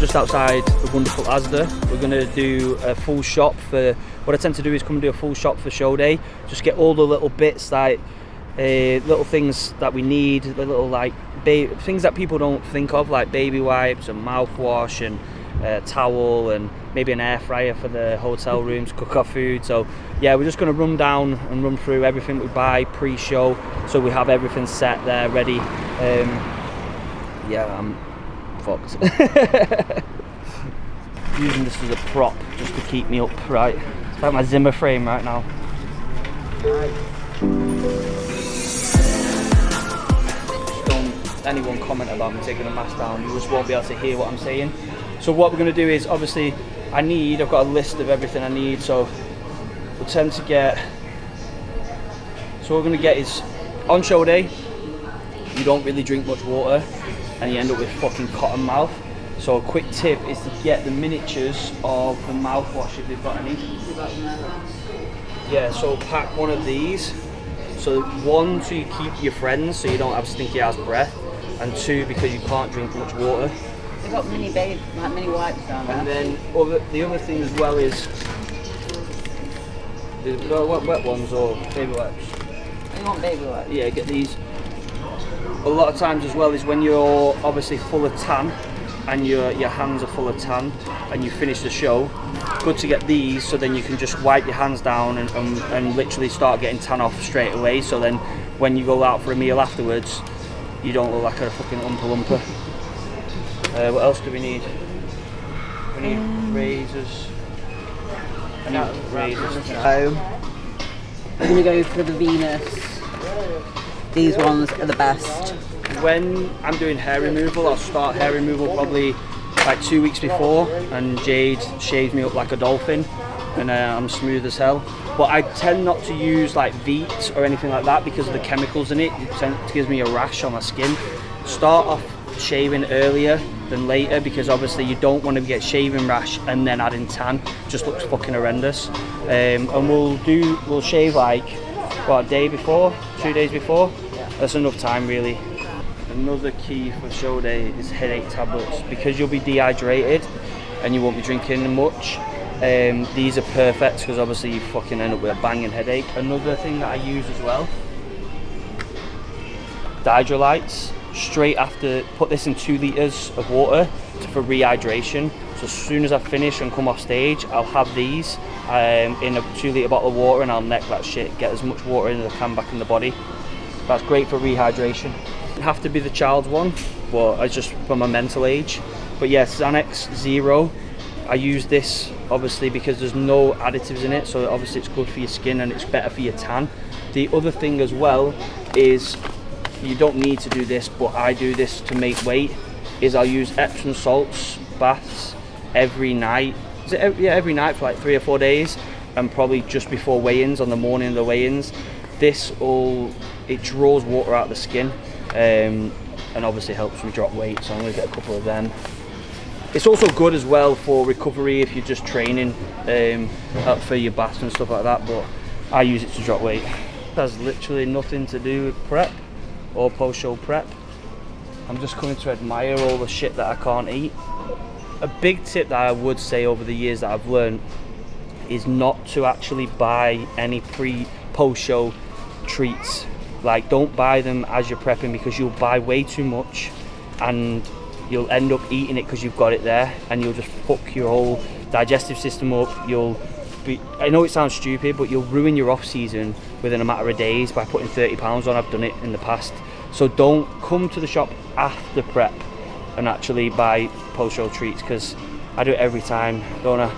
just outside the wonderful Asda. We're going to do a full shop for, what I tend to do is come and do a full shop for show day. Just get all the little bits, like little things that we need, the little like things that people don't think of, like baby wipes and mouthwash and towel and maybe an air fryer for the hotel room to cook our food. So yeah, we're just going to run down and run through everything we buy pre-show, so we have everything set there ready. Yeah, I'm fucked. Using this as a prop just to keep me upright. It's like my Zimmer frame right now. Just don't anyone comment about me taking a mask down, you just won't be able to hear what I'm saying. So what we're going to do is, obviously, I've got a list of everything I need, so we'll tend to get, so what we're going to get is, on show day, you don't really drink much water, and you end up with fucking cotton mouth. So a quick tip is to get the miniatures of the mouthwash if they've got any. Yeah, so pack one of these. So one, so you keep your friends, so you don't have stinky ass breath, and two, because you can't drink much water. They've got mini wipes down there. And then the other thing as well is, wet ones or baby wipes. You want baby wipes? Yeah, get these. A lot of times as well is when you're obviously full of tan and your hands are full of tan and you finish the show, good to get these, so then you can just wipe your hands down and literally start getting tan off straight away, so then when you go out for a meal afterwards you don't look like a fucking Oompa Loompa. What else do we need? We need razors. I need razors. So we're going to go for the Venus. These ones are the best. When I'm doing hair removal, I'll start hair removal probably like 2 weeks before, and Jade shaves me up like a dolphin, and I'm smooth as hell. But I tend not to use like Veet or anything like that because of the chemicals in it. It gives me a rash on my skin. Start off shaving earlier than later, because obviously you don't want to get shaving rash and then adding tan. Just looks fucking horrendous. And we'll shave like what, a day before, 2 days before. That's enough time really. Another key for show day is headache tablets, because you'll be dehydrated and you won't be drinking much. These are perfect because obviously you fucking end up with a banging headache. Another thing that I use as well, Dydrolites. Straight after, put this in 2 litres of water for rehydration. So as soon as I finish and come off stage, I'll have these in a 2 litre bottle of water, and I'll neck that shit, get as much water in as I can back in the body. That's great for rehydration. It have to be the child's one, but it's just for my mental age. But yeah, Xanax Zero, I use this obviously because there's no additives in it, so obviously it's good for your skin and it's better for your tan. The other thing as well is, you don't need to do this, but I do this to make weight, is I'll use Epsom salts baths every night. Every night for like 3 or 4 days, and probably just before weigh-ins, on the morning of the weigh-ins. It draws water out of the skin, and obviously helps me drop weight, so I'm going to get a couple of them. It's also good as well for recovery if you're just training for your baths and stuff like that, but I use it to drop weight. It has literally nothing to do with prep or post-show prep. I'm just coming to admire all the shit that I can't eat. A big tip that I would say over the years that I've learned is not to actually buy any post-show treats. Like, don't buy them as you're prepping, because you'll buy way too much and you'll end up eating it because you've got it there, and you'll just fuck your whole digestive system up. I know it sounds stupid, but you'll ruin your off season within a matter of days by putting 30 pounds on. I've done it in the past. So don't come to the shop after prep and actually buy post-show treats, because I do it every time, don't I?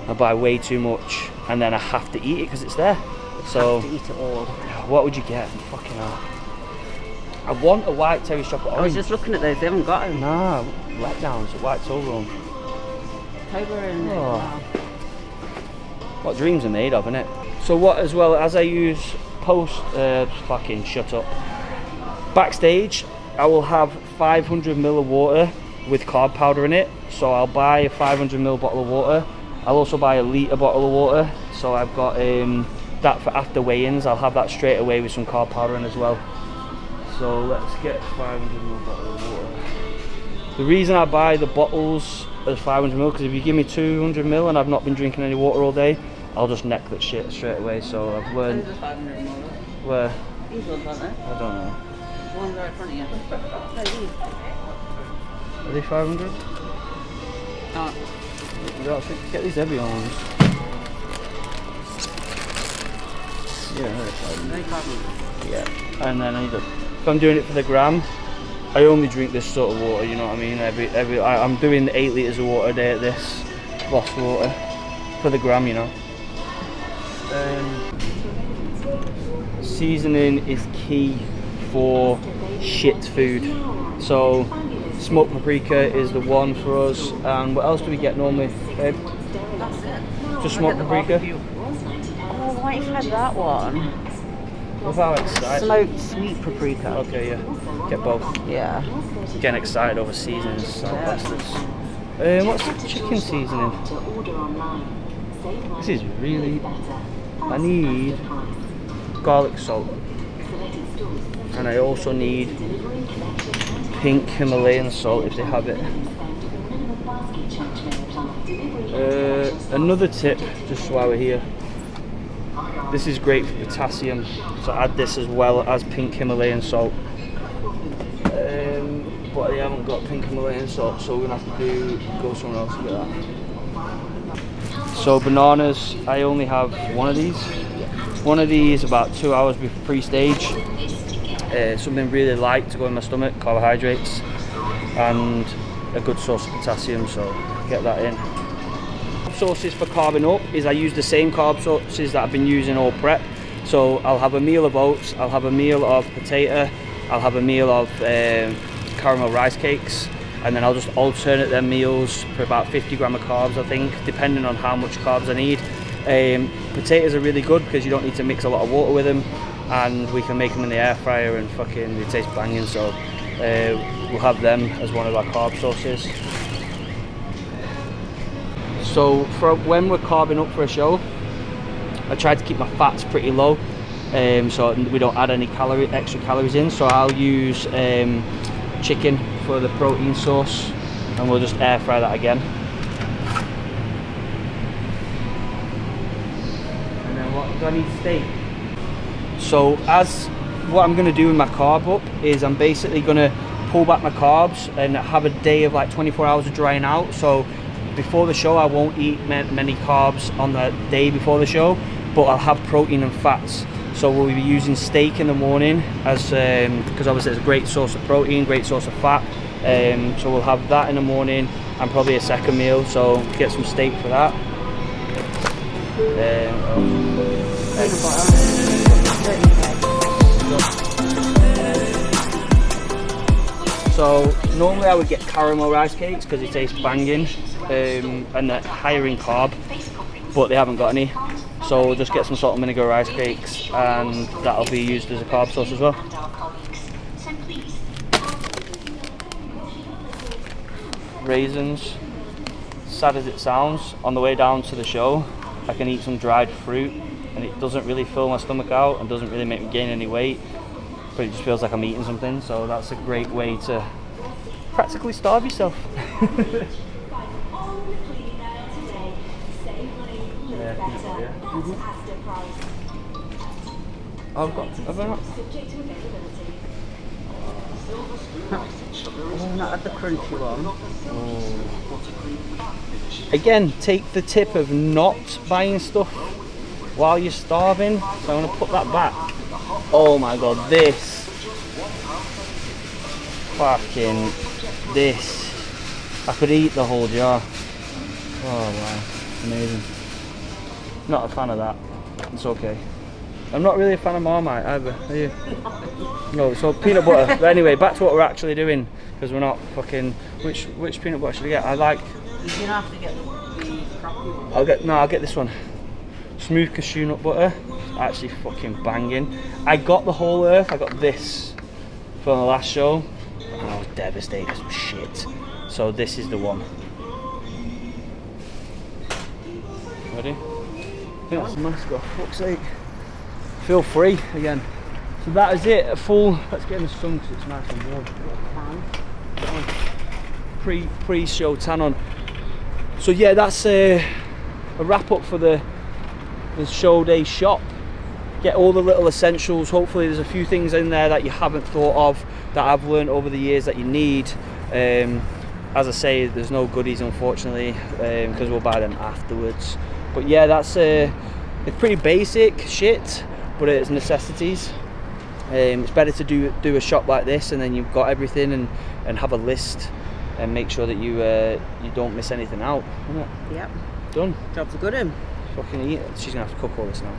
I buy way too much and then I have to eat it because it's there. So have to eat it all. What would you get? Fucking hell. I want a white Terry's chocolate orange. I was just looking at those, they haven't got them. Nah, letdowns, a white Toblerone. Toblerone. Oh. What dreams are made of, innit? So what, as well as I use fucking shut up. Backstage, I will have 500 ml of water with carb powder in it. So I'll buy a 500 ml bottle of water. I'll also buy a litre bottle of water. So I've got that for after weigh-ins. I'll have that straight away with some carb powder in as well. So let's get 500 ml bottle of water. The reason I buy the bottles as 500ml, because if you give me 200ml and I've not been drinking any water all day, I'll just neck that shit straight away. So I've learned. Those are 500ml. Where? These ones, aren't they? I don't know. The ones right in front of you. No, these. Are they 500? Oh. Get these heavy ones. Yeah, they're 500. Only 500. Yeah, and then if I'm doing it for the gram, I only drink this sort of water. You know what I mean? I'm doing 8 litres of water a day at this Voss water for the gram. You know. Seasoning is key for shit food. So smoked paprika is the one for us. And what else do we get normally, babe? That's it. Just smoked paprika. Oh, why have you had that one? What's that excited? Smoked sweet paprika. Okay, yeah. Get both. Yeah. Getting excited over seasonings, so bastards. What's the chicken seasoning? This is really. I need garlic salt, and I also need pink Himalayan salt if they have it. Another tip, just while we're here, this is great for potassium, so add this as well as pink Himalayan salt. But they haven't got pink Himalayan salt, so we're gonna have to go somewhere else to get that. So bananas, I only have one of these. One of these about 2 hours before pre-stage. Something really light to go in my stomach, carbohydrates, and a good source of potassium, so get that in. Sources for carbing up is I use the same carb sources that I've been using all prep. So I'll have a meal of oats, I'll have a meal of potato, I'll have a meal of caramel rice cakes, and then I'll just alternate their meals for about 50 gram of carbs, I think, depending on how much carbs I need. Potatoes are really good because you don't need to mix a lot of water with them, and we can make them in the air fryer and fucking they taste banging, so we'll have them as one of our carb sources. So for when we're carbing up for a show, I try to keep my fats pretty low, so we don't add any extra calories in. So I'll use chicken for the protein source, and we'll just air fry that again. And then what do I need? Steak. So what I'm going to do with my carb up is I'm basically going to pull back my carbs and have a day of like 24 hours of drying out. So before the show I won't eat many carbs on the day before the show, but I'll have protein and fats. So we'll be using steak in the morning as because obviously it's a great source of protein, great source of fat. So we'll have that in the morning and probably a second meal, so get some steak for that. So normally I would get caramel rice cakes because it tastes banging and they're higher in carb, but they haven't got any. So we'll just get some salt and vinegar rice cakes, and that'll be used as a carb source as well. Raisins, sad as it sounds, on the way down to the show I can eat some dried fruit and it doesn't really fill my stomach out and doesn't really make me gain any weight, but it just feels like I'm eating something, so that's a great way to practically starve yourself. Have I not? I've not had the crunchy one. Again, take the tip of not buying stuff while you're starving. So I'm going to put that back. Oh my god, this. Fucking this. I could eat the whole jar. Oh wow, amazing. Not a fan of that. It's okay. I'm not really a fan of Marmite either, are you? No, so peanut butter. But anyway, back to what we're actually doing, because we're not fucking. Which peanut butter should I get? I like. You're gonna have to get the crappy one. I'll get this one. Smooth cashew nut butter. Actually fucking banging. I got the Whole Earth. I got this from the last show, and I was devastated. Some shit. So this is the one. Ready? I think that's a mask off. Fuck's sake. Feel free again. So that is it. A full. Let's get in the sun because it's nice and warm. pre-show tan on. So yeah, that's a wrap up for the show day shop. Get all the little essentials. Hopefully there's a few things in there that you haven't thought of that I've learned over the years that you need. As I say, there's no goodies unfortunately, because we'll buy them afterwards. But yeah, that's it's pretty basic shit, but it's necessities. It's better to do a shop like this and then you've got everything and have a list and make sure that you don't miss anything out, isn't it? Yep. Done. Job's a good one. Fucking eat it. She's gonna have to cook all this now.